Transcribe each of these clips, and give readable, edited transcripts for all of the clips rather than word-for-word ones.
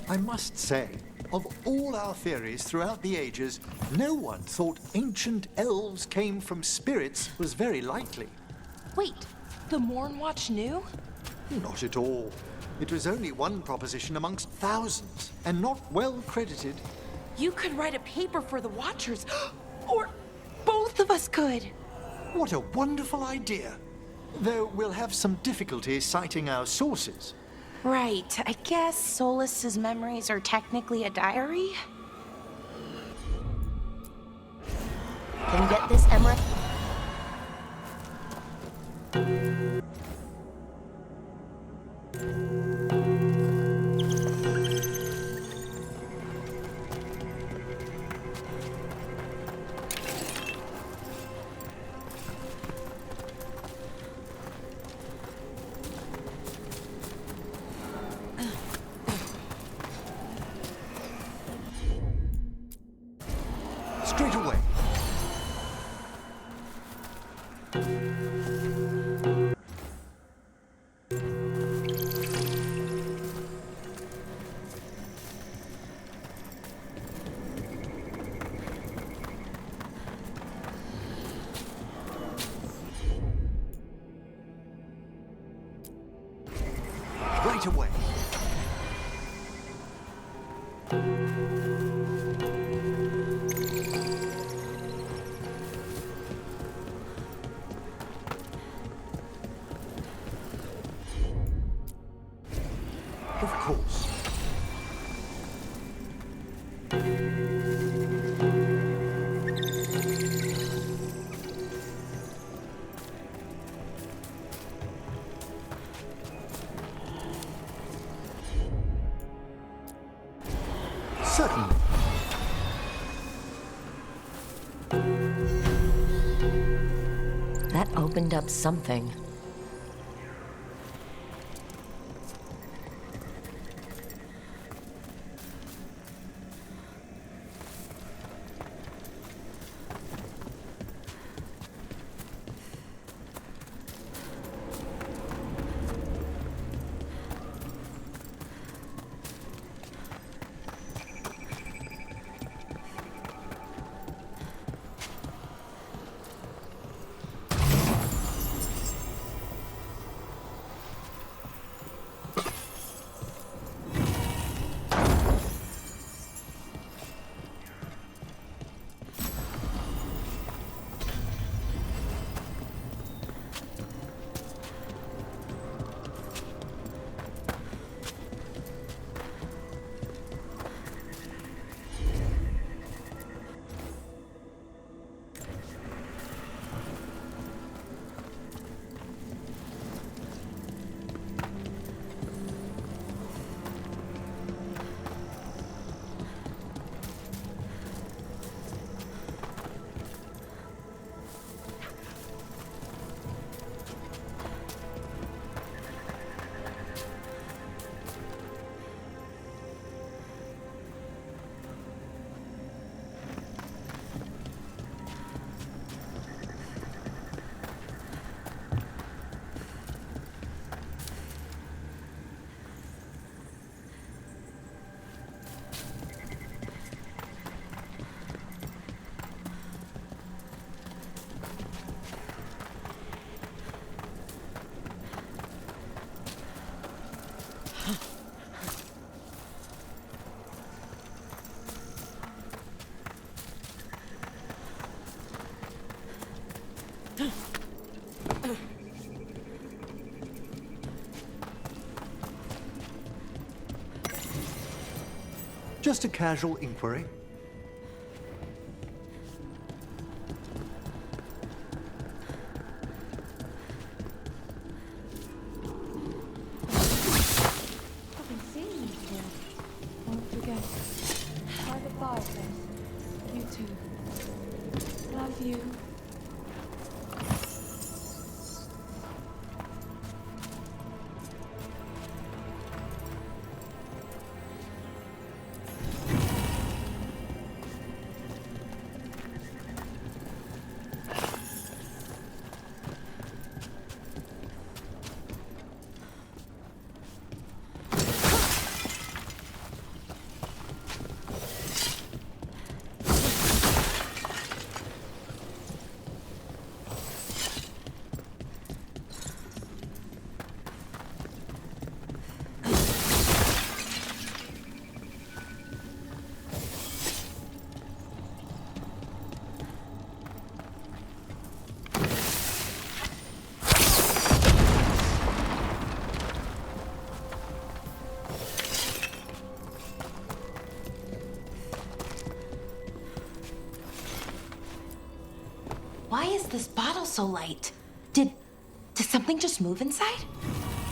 I must say, of all our theories throughout the ages, no one thought ancient elves came from spirits was very likely. Wait, the Mornwatch knew? Not at all. It was only one proposition amongst thousands, and not well credited. You could write a paper for the Watchers, or both of us could. What a wonderful idea. Though we'll have some difficulty citing our sources. Right, I guess Solus's memories are technically a diary? Can you get this, Emra? Straight away. Right away. Of course. Certainly. That opened up something. Just a casual inquiry. I've been seeing you here. Won't forget. By the fireplace. You too. Love you. this bottle so light? Did something just move inside?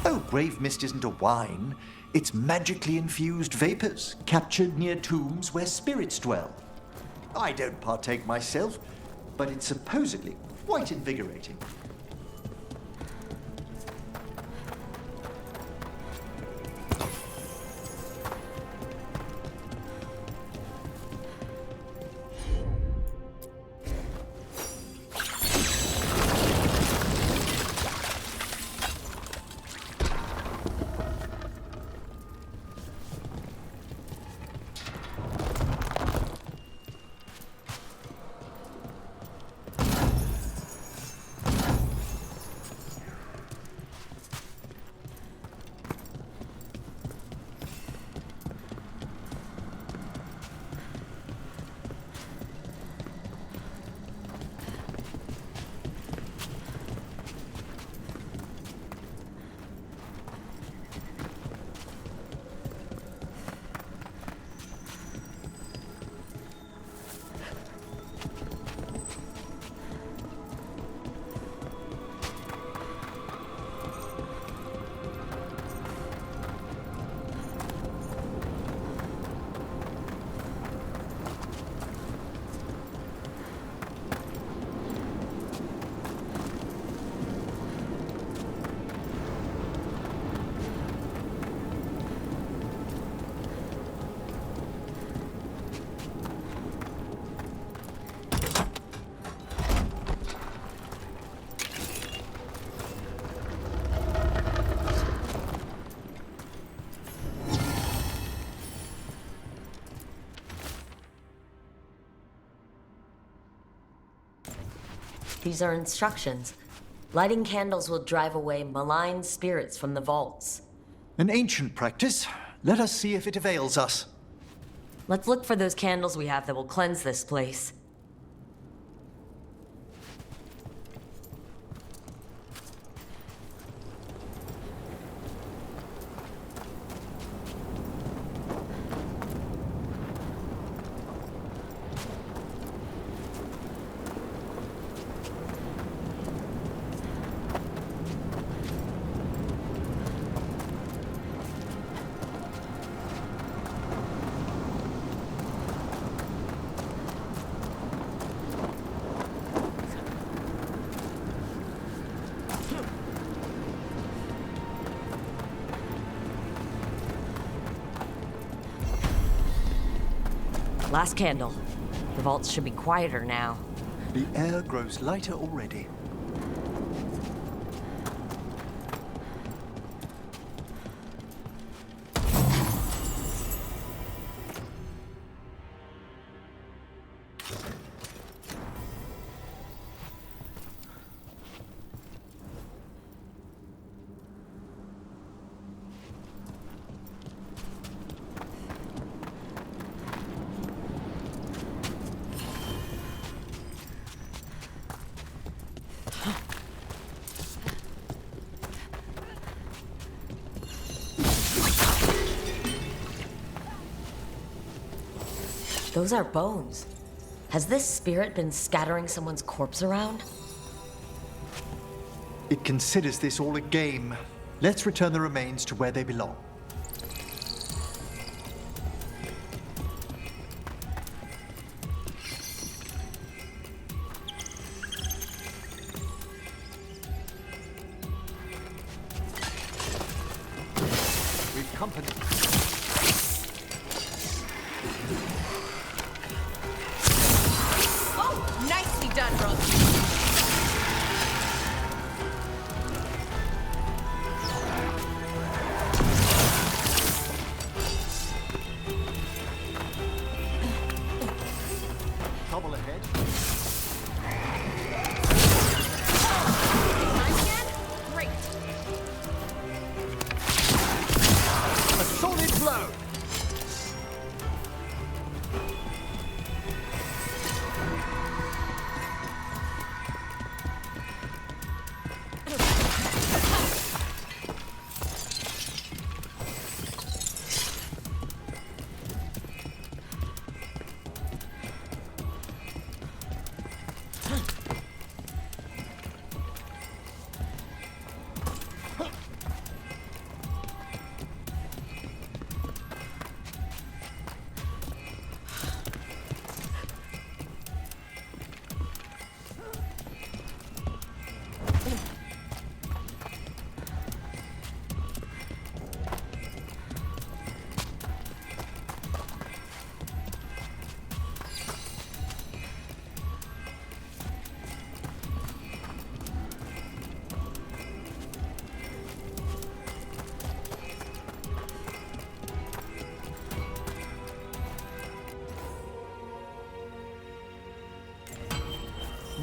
Oh, grave mist isn't a wine. It's magically infused vapors captured near tombs where spirits dwell. I don't partake myself, but it's supposedly quite invigorating. These are instructions. Lighting candles will drive away malign spirits from the vaults. An ancient practice. Let us see if it avails us. Let's look for those candles we have that will cleanse this place. Last candle. The vaults should be quieter now. The air grows lighter already. Those are bones. Has this spirit been scattering someone's corpse around? It considers this all a game. Let's return the remains to where they belong. We've company. Oh, nicely done, Rosie. Trouble ahead. Time again? Great. A solid blow.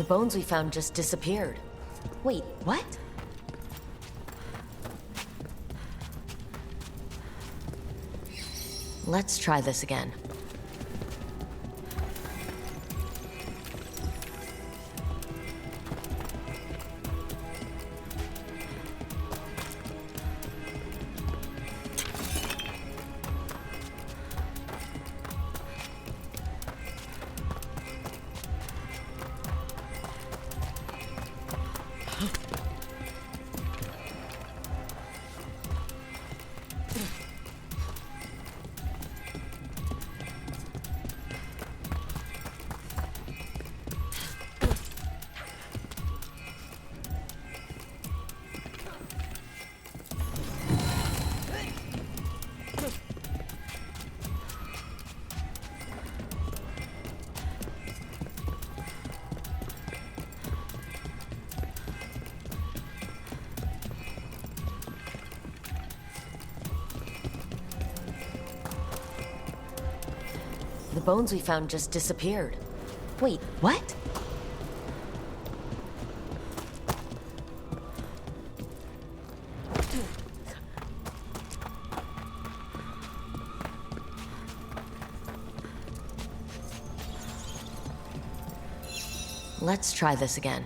The bones we found just disappeared. Wait, what? Let's try this again. The bones we found just disappeared. Wait, what? Let's try this again.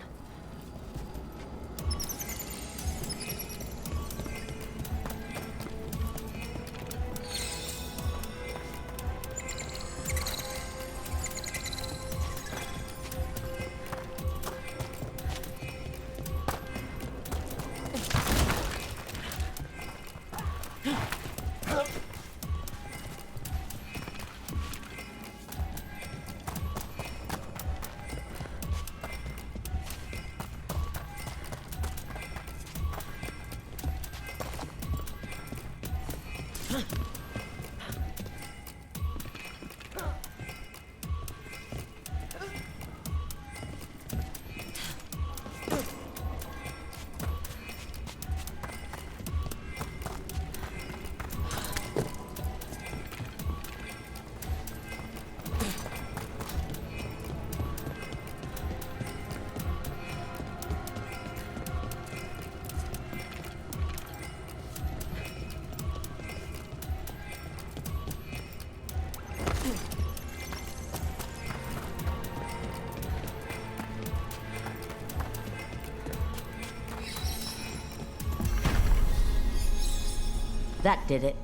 That did it.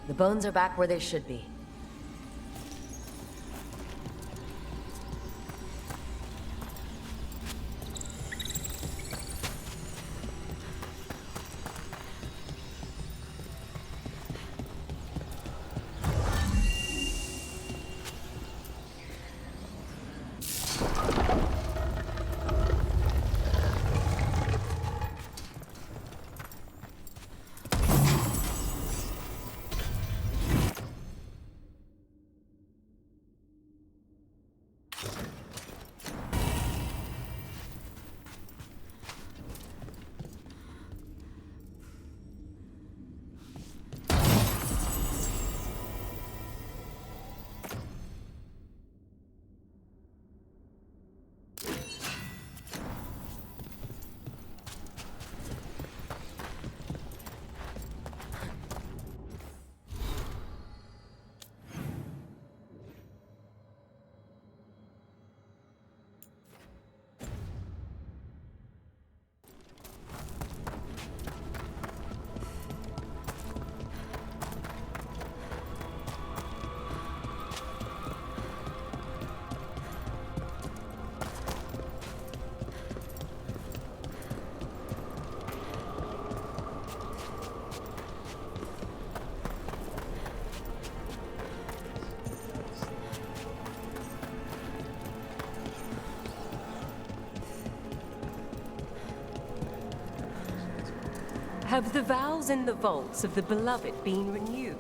The bones are back where they should be. Have the vows in the vaults of the Beloved been renewed?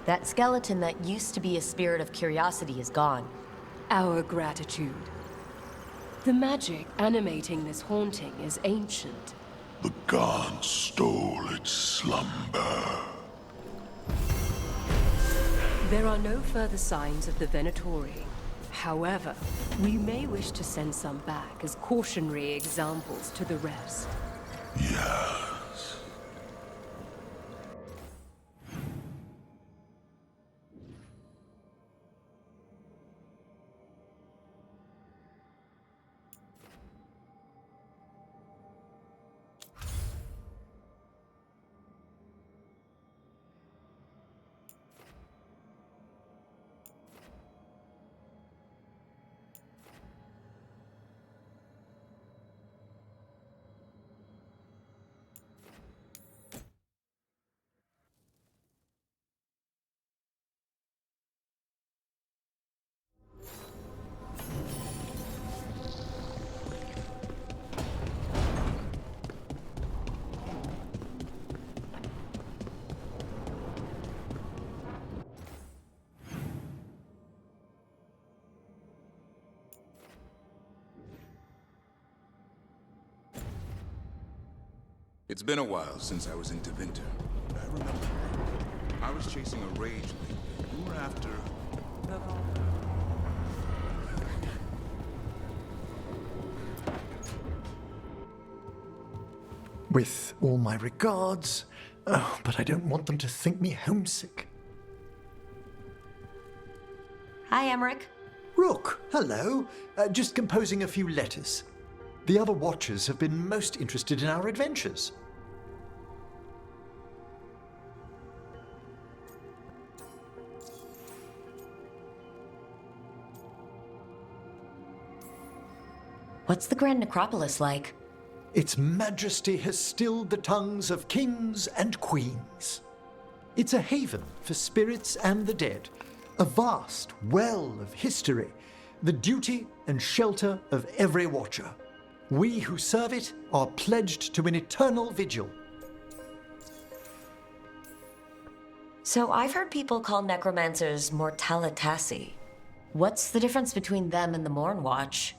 That skeleton that used to be a spirit of curiosity is gone. Our gratitude. The magic animating this haunting is ancient. The gods stole its slumber. There are no further signs of the Venatori. However, we may wish to send some back as cautionary examples to the rest. Yes. It's been a while since I was in Tevinter, but I remember. I was chasing a rage link. You were after... With all my regards. Oh, but I don't want them to think me homesick. Hi, Emmerich. Rook, hello. Just composing a few letters. The other Watchers have been most interested in our adventures. What's the Grand Necropolis like? Its majesty has stilled the tongues of kings and queens. It's a haven for spirits and the dead, a vast well of history, the duty and shelter of every Watcher. We who serve it are pledged to an eternal vigil. So I've heard people call necromancers mortalitasi. What's the difference between them and the Morn Watch?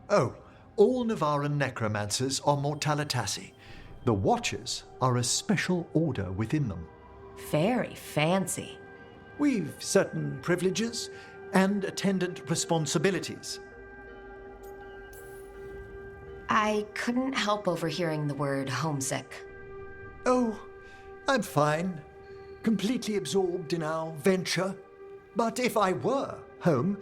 Oh, all Navaran necromancers are mortalitasi. The Watchers are a special order within them. Very fancy. We've certain privileges and attendant responsibilities. I couldn't help overhearing the word homesick. Oh, I'm fine. Completely absorbed in our venture. But if I were home,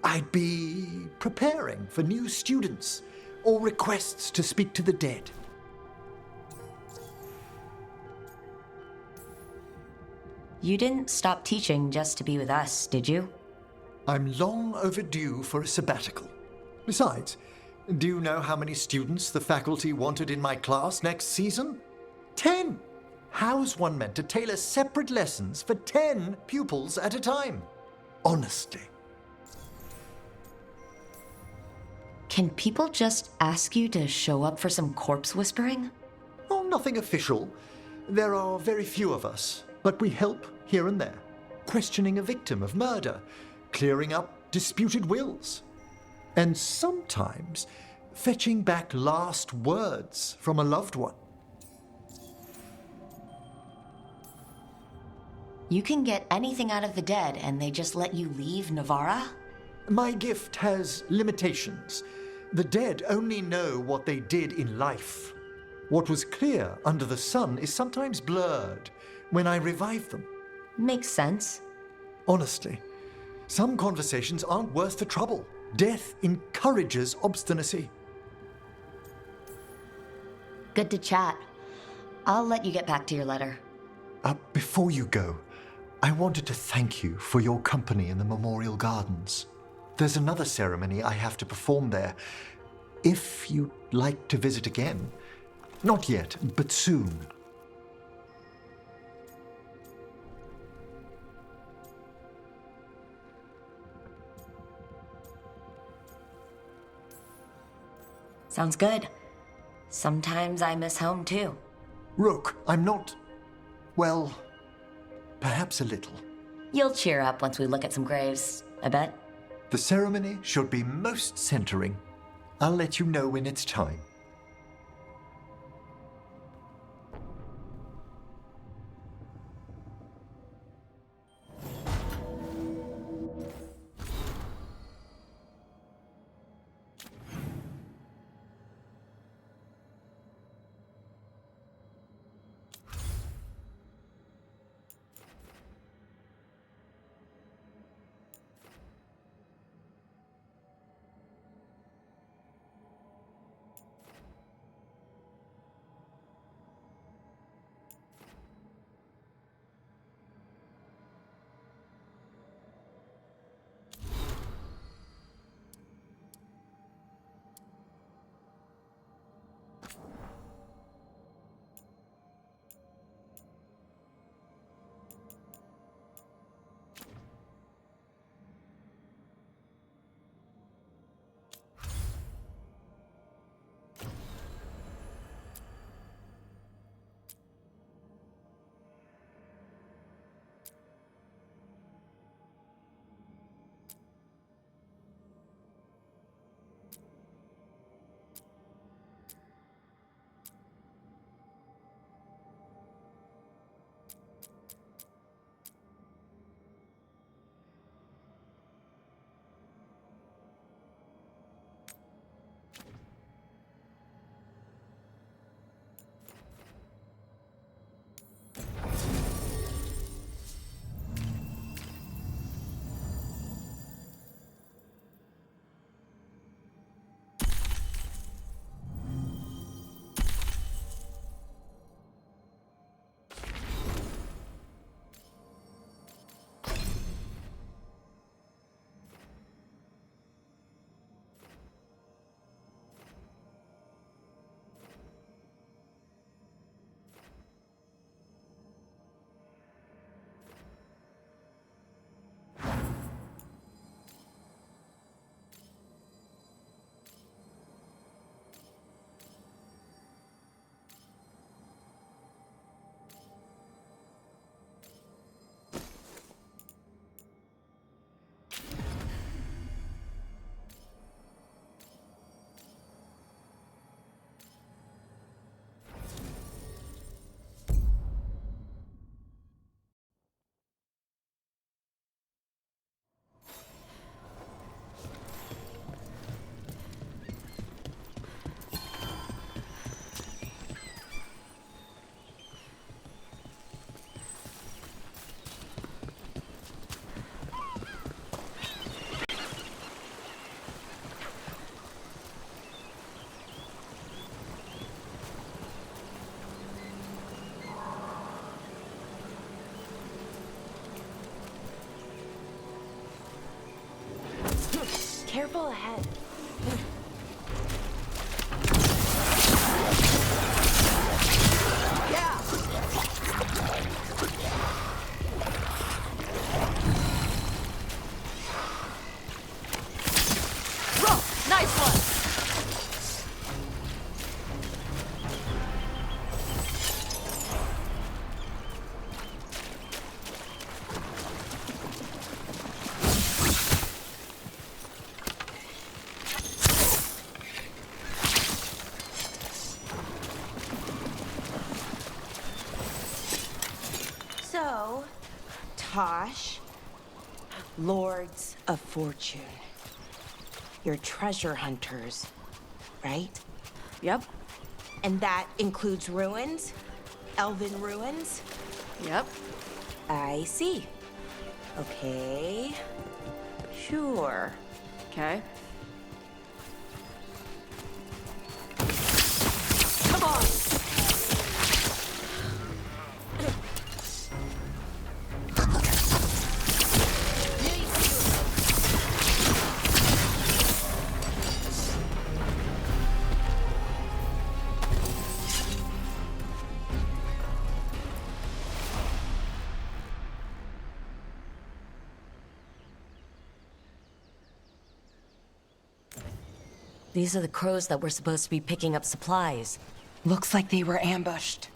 I'd be preparing for new students or requests to speak to the dead. You didn't stop teaching just to be with us, did you? I'm long overdue for a sabbatical. Besides, do you know how many students the faculty wanted in my class next season? 10! How's one meant to tailor separate lessons for 10 pupils at a time? Honestly. Can people just ask you to show up for some corpse whispering? Oh, nothing official. There are very few of us, but we help here and there, questioning a victim of murder, clearing up disputed wills, and sometimes fetching back last words from a loved one. You can get anything out of the dead and they just let you leave Navara? My gift has limitations. The dead only know what they did in life. What was clear under the sun is sometimes blurred when I revive them. Makes sense. Honestly, some conversations aren't worth the trouble. Death encourages obstinacy. Good to chat. I'll let you get back to your letter. Before you go, I wanted to thank you for your company in the Memorial Gardens. There's another ceremony I have to perform there. If you'd like to visit again. Not yet, but soon. Sounds good. Sometimes I miss home too. Rook, I'm not... well, perhaps a little. You'll cheer up once we look at some graves, I bet. The ceremony should be most centering. I'll let you know when it's time. Careful ahead. Yeah! Roll! Nice one! So, Tosh, Lords of Fortune. You're treasure hunters, right? Yep. And that includes ruins? Elven ruins? Yep. I see. Okay. Sure. Okay. Come on! These are the crows that were supposed to be picking up supplies. Looks like they were ambushed.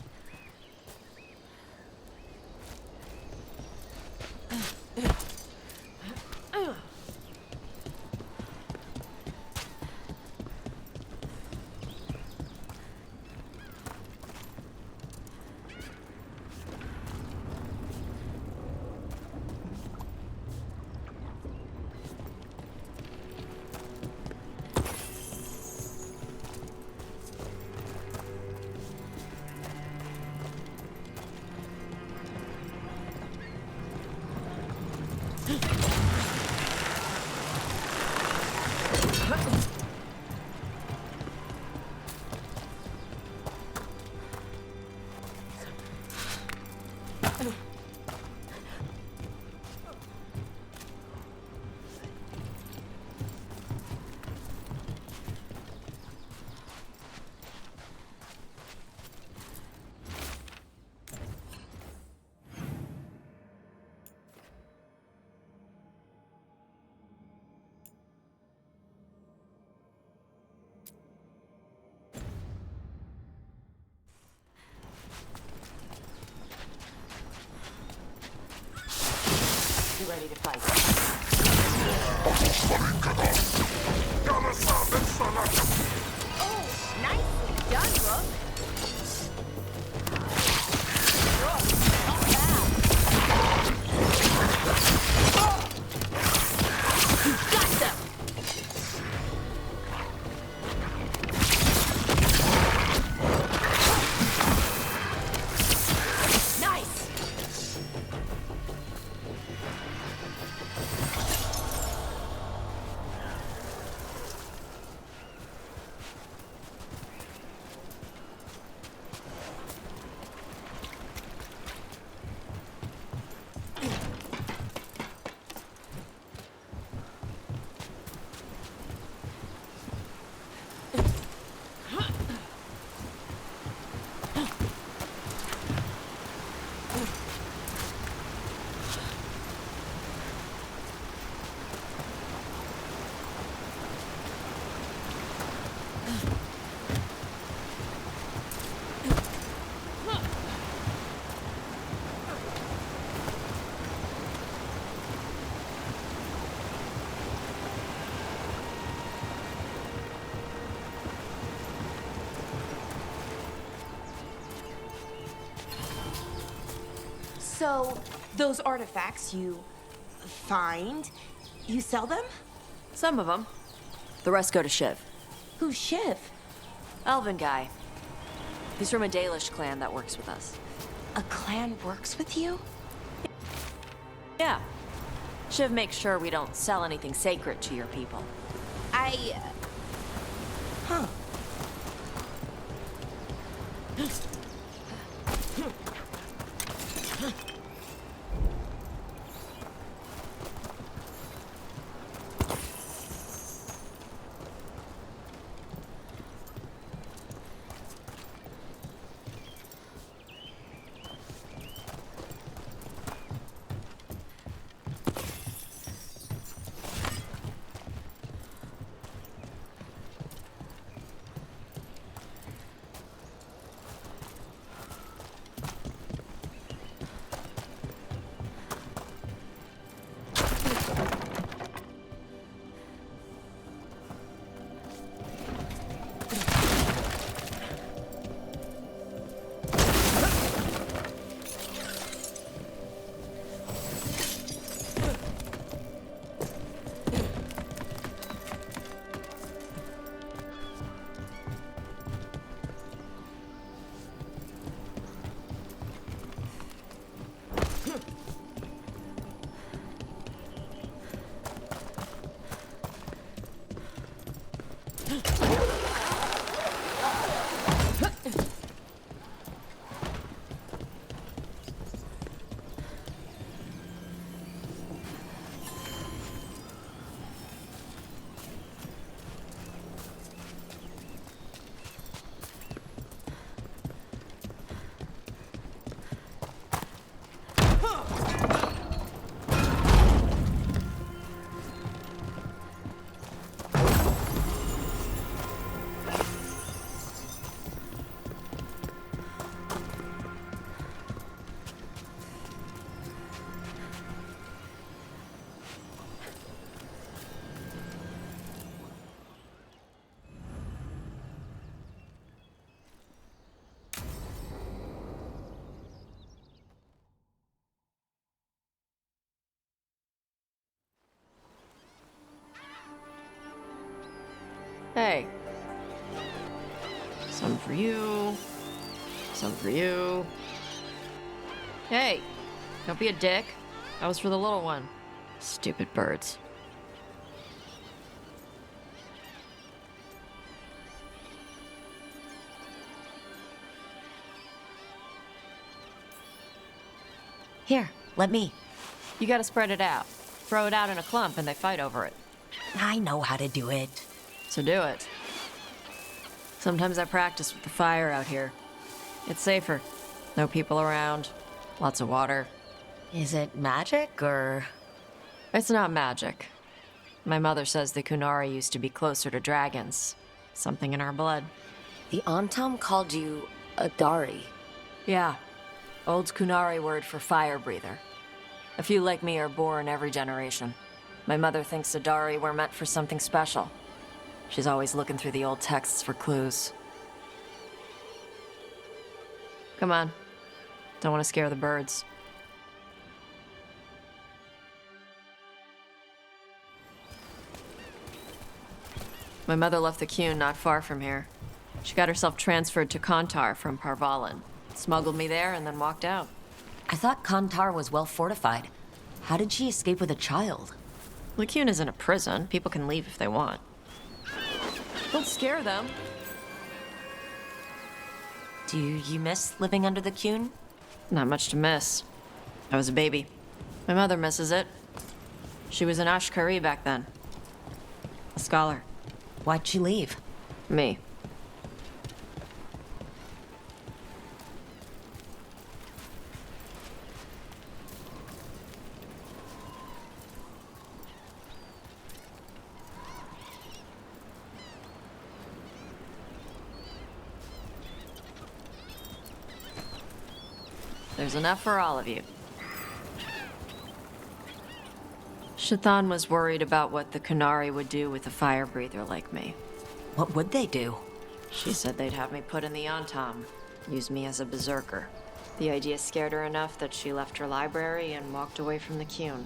You ready to fight? Oh, nicely done, Rook. Got them! Nice! So, those artifacts you find, you sell them? Some of them. The rest go to Shiv. Who's Shiv? Elven guy. He's from a Dalish clan that works with us. A clan works with you? Yeah. Shiv makes sure we don't sell anything sacred to your people. Huh. for you. Some for you. Hey, don't be a dick. That was for the little one. Stupid birds. Here, let me. You gotta spread it out. Throw it out in a clump and they fight over it. I know how to do it. So do it. Sometimes I practice with the fire out here. It's safer. No people around. Lots of water. Is it magic, or...? It's not magic. My mother says the Kunari used to be closer to dragons. Something in our blood. The Antam called you a Dari. Yeah. Old Kunari word for fire breather. A few like me are born every generation. My mother thinks Adari were meant for something special. She's always looking through the old texts for clues. Come on. Don't want to scare the birds. My mother left the Qun not far from here. She got herself transferred to Kantar from Parvalan. Smuggled me there and then walked out. I thought Kantar was well fortified. How did she escape with a child? The Qun isn't a prison. People can leave if they want. Don't scare them. Do you miss living under the Qun? Not much to miss. I was a baby. My mother misses it. She was an Ashkari back then. A scholar. Why'd she leave? Me. There's enough for all of you. Shathan was worried about what the Kunari would do with a fire breather like me. What would they do? She said they'd have me put in the Antam, use me as a berserker. The idea scared her enough that she left her library and walked away from the Qun.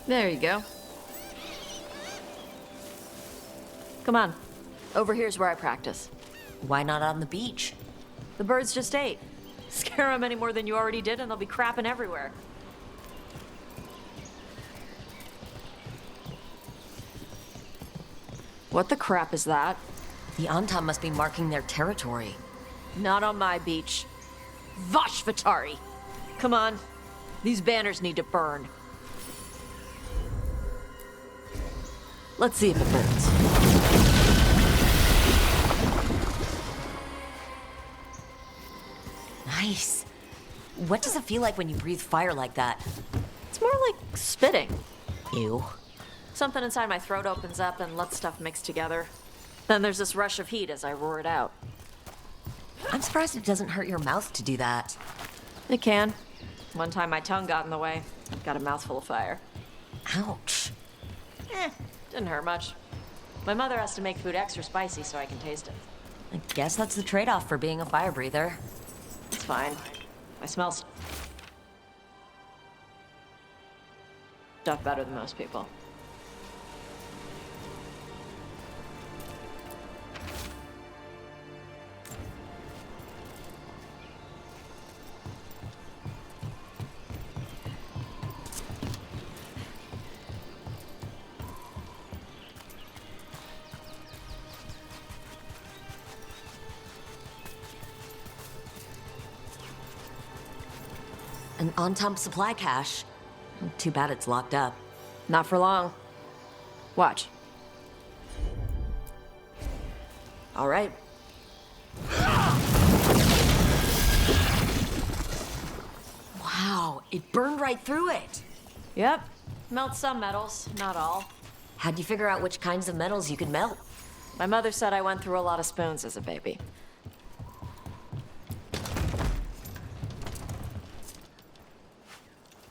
There you go. Come on. Over here's where I practice. Why not on the beach? The birds just ate. Scare them any more than you already did and they'll be crapping everywhere. What the crap is that? The Antam must be marking their territory. Not on my beach. Vashvatari! Come on. These banners need to burn. Let's see if it burns. Nice. What does it feel like when you breathe fire like that? It's more like spitting. Ew. Something inside my throat opens up and lets stuff mix together. Then there's this rush of heat as I roar it out. I'm surprised it doesn't hurt your mouth to do that. It can. One time my tongue got in the way. Got a mouthful of fire. Ouch. Didn't hurt much. My mother has to make food extra spicy so I can taste it. I guess that's the trade-off for being a fire breather. It's fine. I smell stuff better than most people. An on-time supply cache. Too bad it's locked up. Not for long. Watch. All right. Wow, it burned right through it. Yep. Melt some metals, not all. How'd you figure out which kinds of metals you could melt? My mother said I went through a lot of spoons as a baby.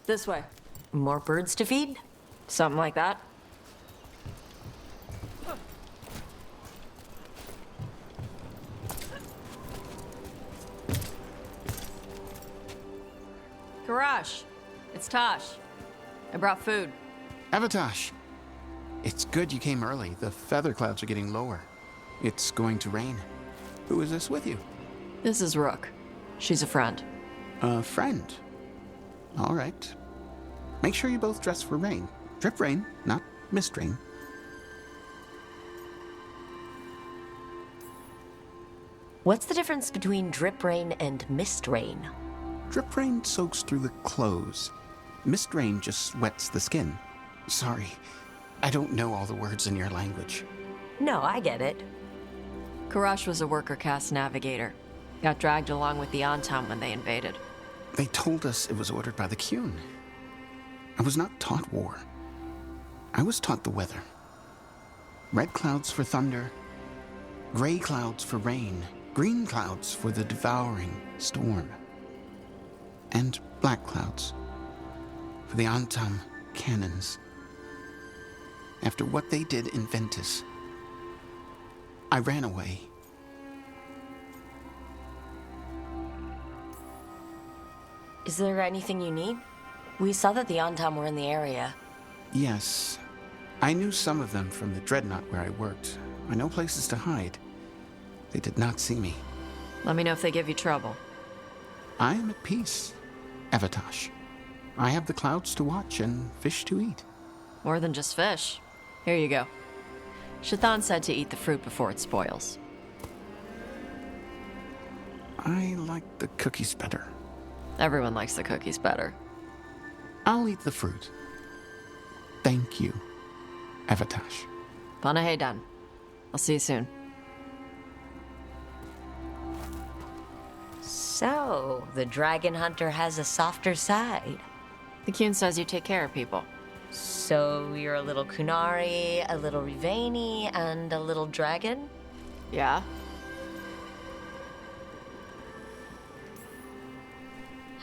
This way. More birds to feed? Something like that. Karash, it's Tosh. I brought food. Avatosh, it's good you came early. The feather clouds are getting lower. It's going to rain. Who is this with you? This is Rook. She's a friend. A friend. All right. Make sure you both dress for rain. Drip rain, not mist rain. What's the difference between drip rain and mist rain? Drip rain soaks through the clothes. Mist rain just wets the skin. Sorry, I don't know all the words in your language. No, I get it. Karash was a worker caste navigator. Got dragged along with the Antam when they invaded. They told us it was ordered by the Qun. I was not taught war. I was taught the weather. Red clouds for thunder, gray clouds for rain, green clouds for the devouring storm, and black clouds for the Antam cannons. After what they did in Ventus, I ran away. Is there anything you need? We saw that the Antam were in the area. Yes, I knew some of them from the Dreadnought where I worked. I know places to hide. They did not see me. Let me know if they give you trouble. I am at peace, Avatosh. I have the clouds to watch and fish to eat. More than just fish. Here you go. Shathan said to eat the fruit before it spoils. I like the cookies better. Everyone likes the cookies better. I'll eat the fruit. Thank you, Avatosh. Panahedan. I'll see you soon. So, the dragon hunter has a softer side. The Qun says you take care of people. So, you're a little Kunari, a little Rivani, and a little dragon? Yeah?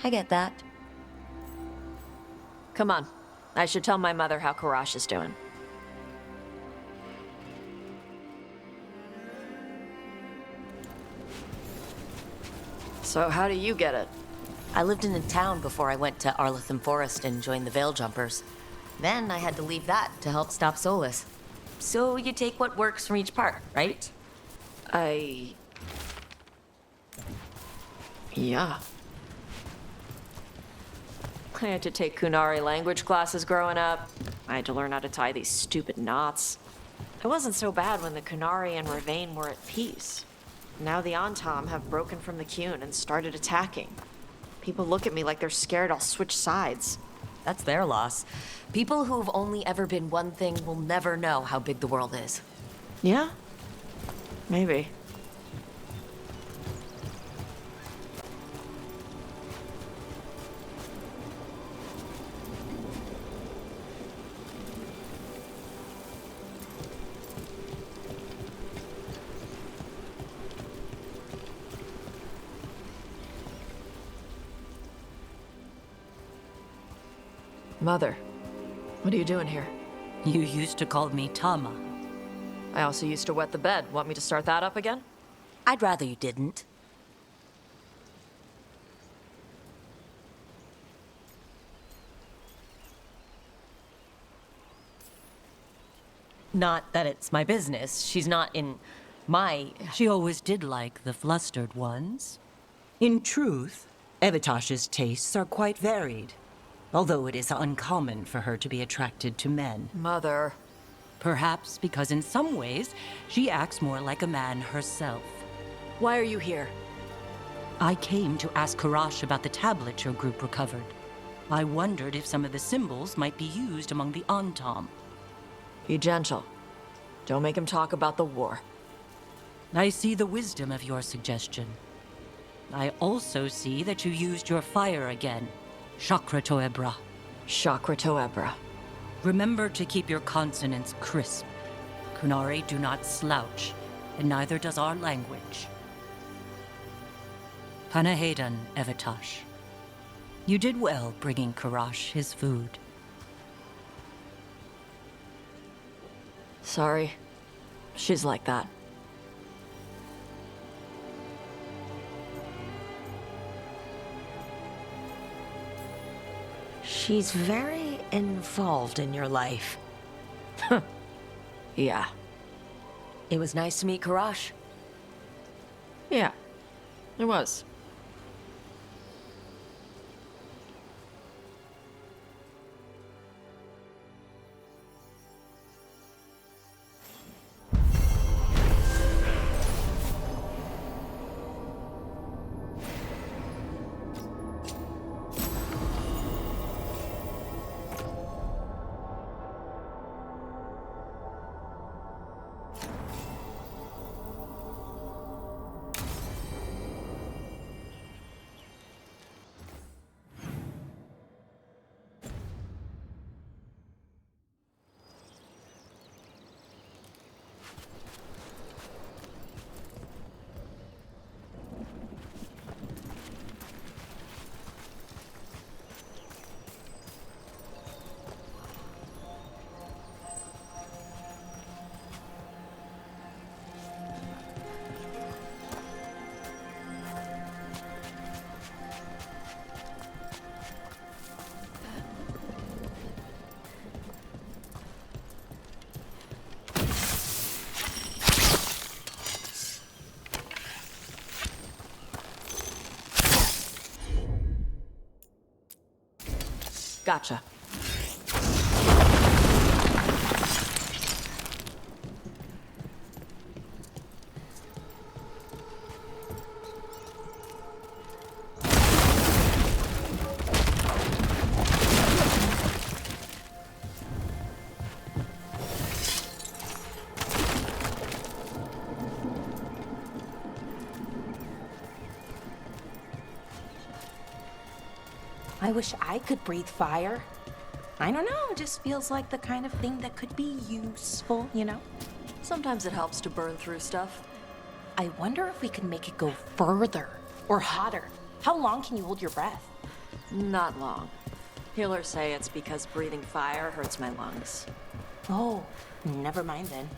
I get that. Come on. I should tell my mother how Karash is doing. So how do you get it? I lived in a town before I went to Arlitham Forest and joined the Veil Jumpers. Then I had to leave that to help stop Solus. So you take what works from each part, right? Yeah. I had to take Kunari language classes growing up. I had to learn how to tie these stupid knots. It wasn't so bad when the Kunari and Ravain were at peace. Now the Antam have broken from the Qun and started attacking. People look at me like they're scared I'll switch sides. That's their loss. People who've only ever been one thing will never know how big the world is. Yeah? Maybe. Mother, what are you doing here? You used to call me Tama. I also used to wet the bed. Want me to start that up again? I'd rather you didn't. Not that it's my business. She's not in my... She always did like the flustered ones. In truth, Evatosh's tastes are quite varied, although it is uncommon for her to be attracted to men. Mother. Perhaps because in some ways, she acts more like a man herself. Why are you here? I came to ask Karash about the tablet your group recovered. I wondered if some of the symbols might be used among the Antam. Be gentle. Don't make him talk about the war. I see the wisdom of your suggestion. I also see that you used your fire again. Chakra Toebra. Chakra Toebra. Remember to keep your consonants crisp. Kunari do not slouch, and neither does our language. Panahadan, Evitash. You did well bringing Karash his food. Sorry. She's like that. She's very involved in your life. Yeah. It was nice to meet Karash. Yeah. It was. Gotcha. I wish I could breathe fire. I don't know, it just feels like the kind of thing that could be useful, you know? Sometimes it helps to burn through stuff. I wonder if we could make it go further or hotter. How long can you hold your breath? Not long. Healers say it's because breathing fire hurts my lungs. Oh, never mind then.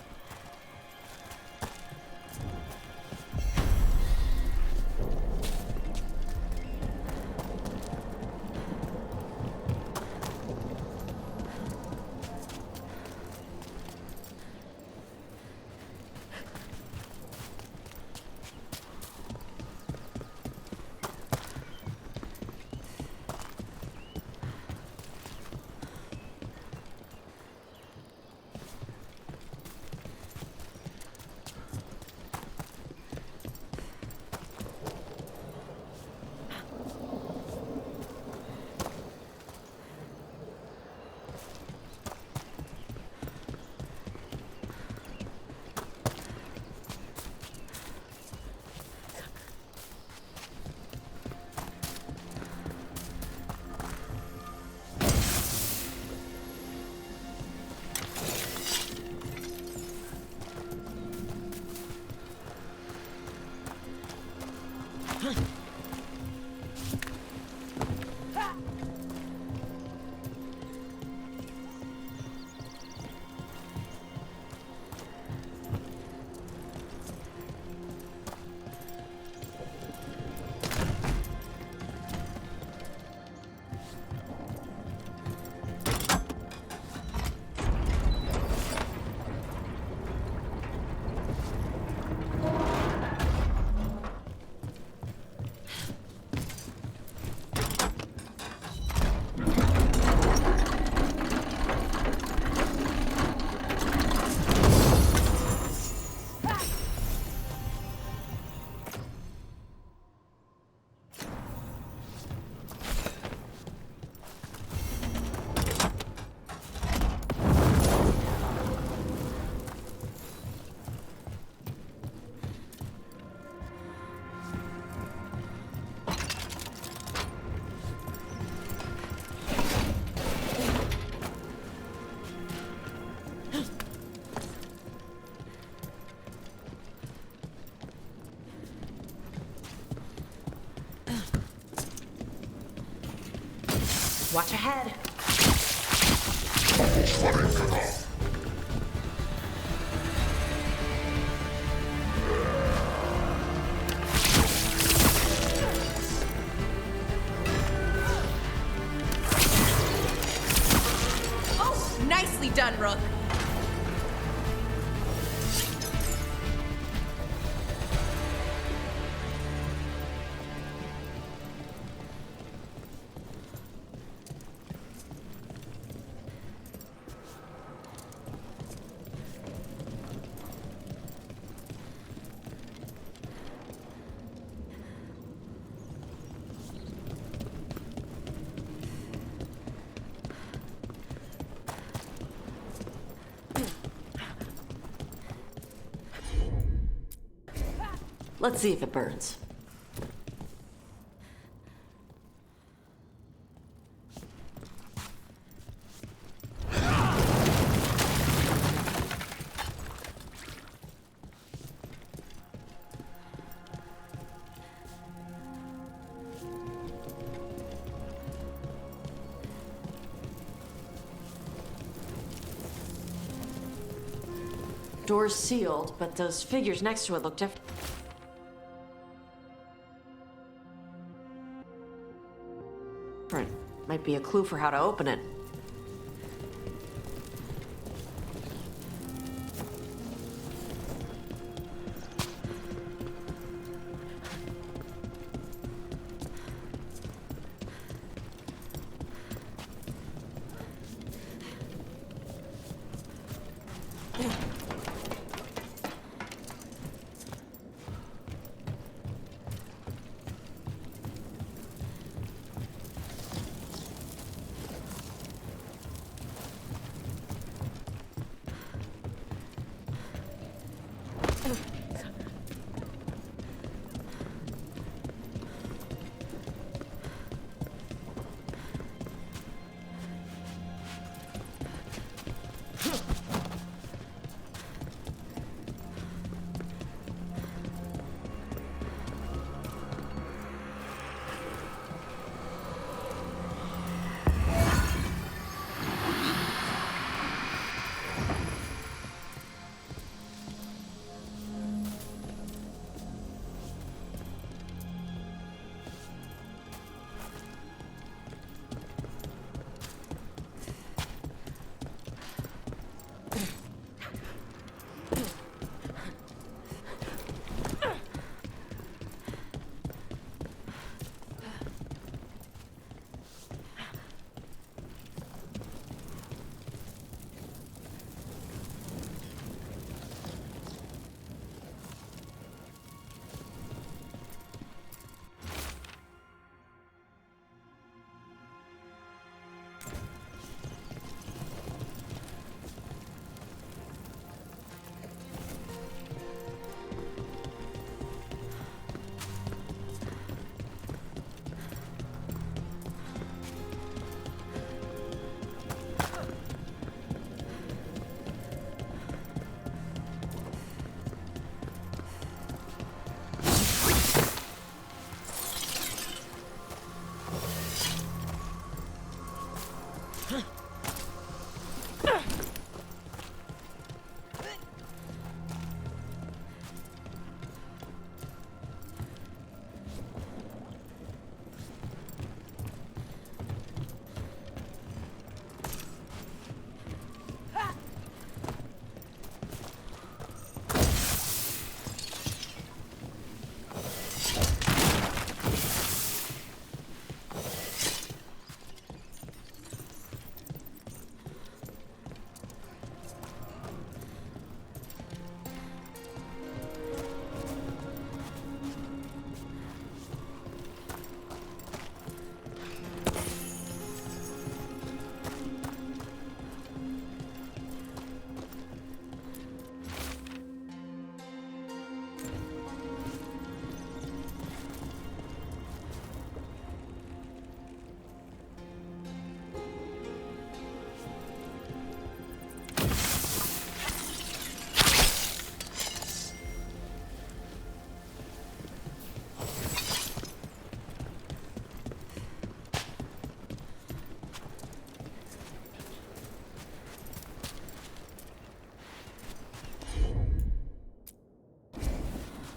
Watch ahead. Oh, nicely done, Rook. Let's see if it burns. Door's sealed, but those figures next to it look different. Might be a clue for how to open it.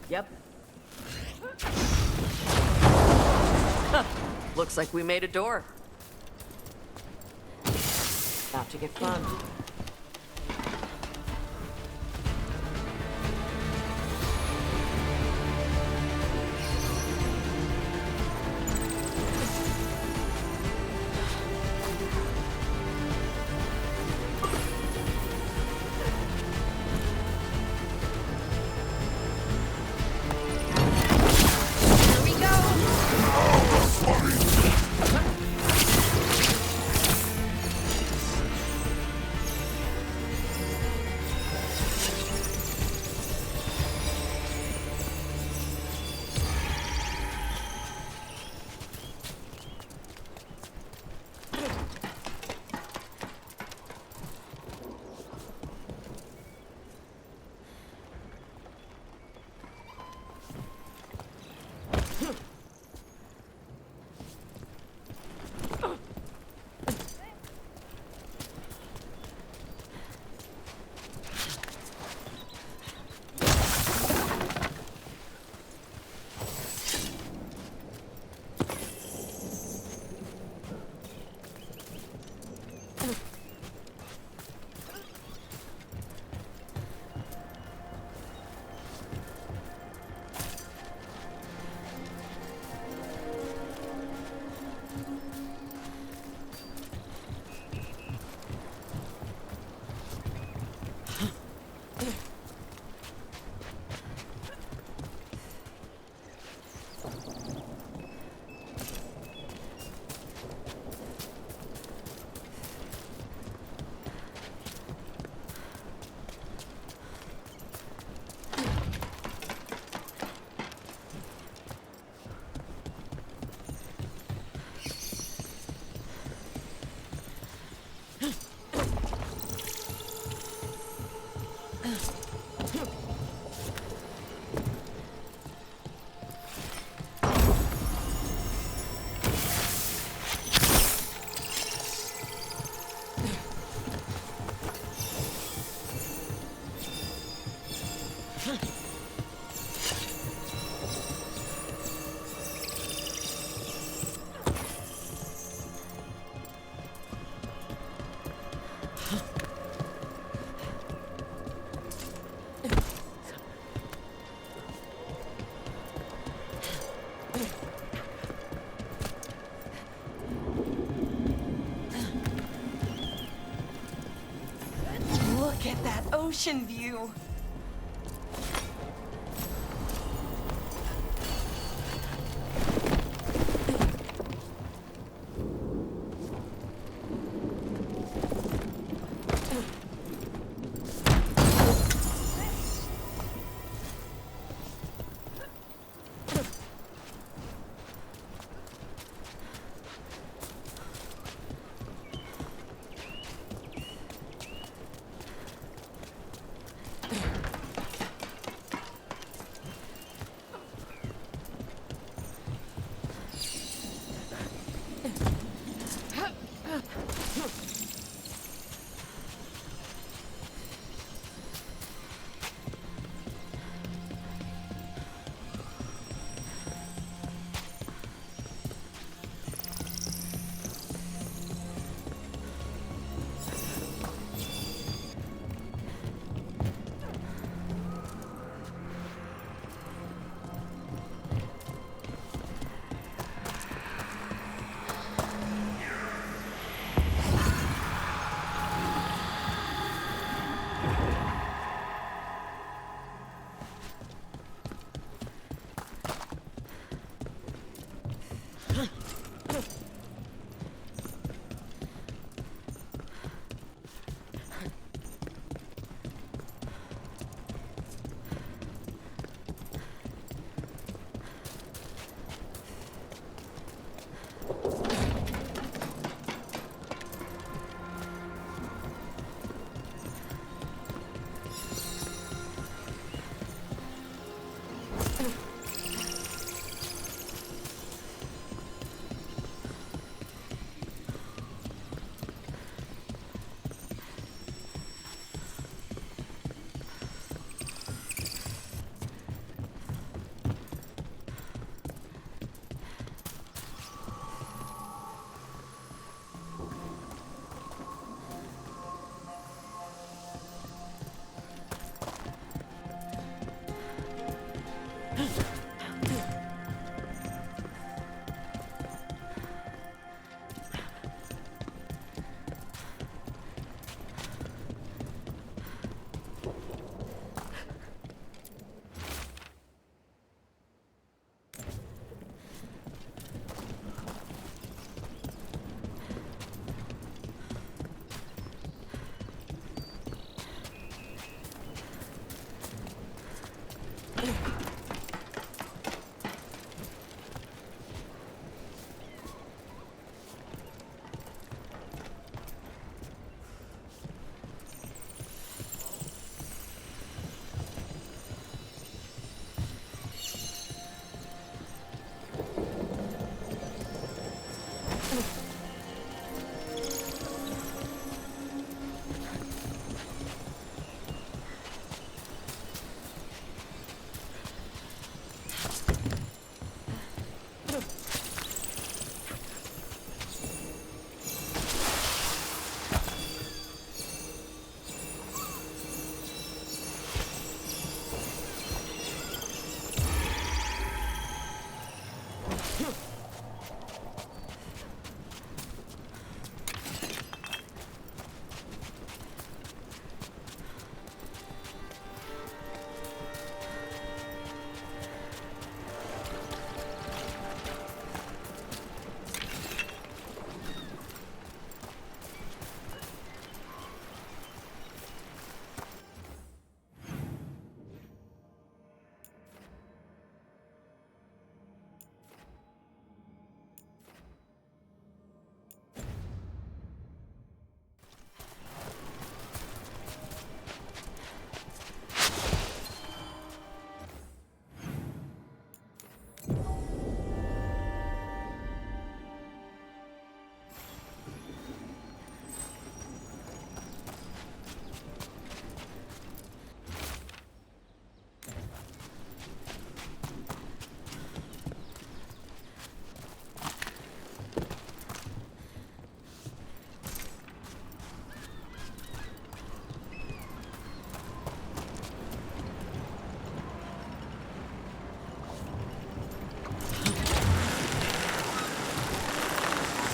Yep. Looks like we made a door. About to get fun. Look at that ocean view.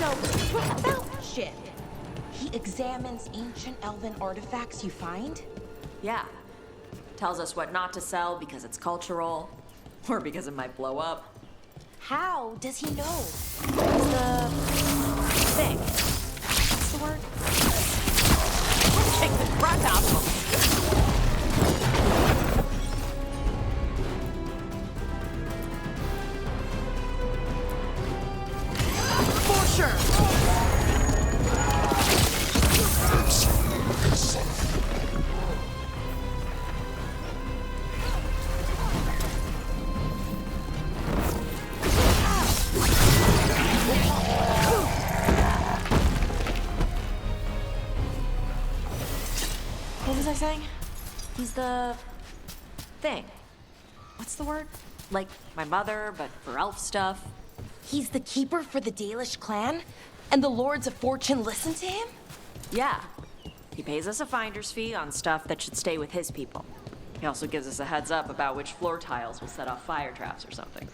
So, what about shit? He examines ancient elven artifacts you find? Yeah. Tells us what not to sell because it's cultural, or because it might blow up. How does he know? It's the thing. What's the word? Take the breath out of him. For sure. What was I saying? He's the thing. What's the word? Like my mother, but for elf stuff. He's the keeper for the Dalish clan? And the Lords of Fortune listen to him? Yeah. He pays us a finder's fee on stuff that should stay with his people. He also gives us a heads up about which floor tiles will set off fire traps or something.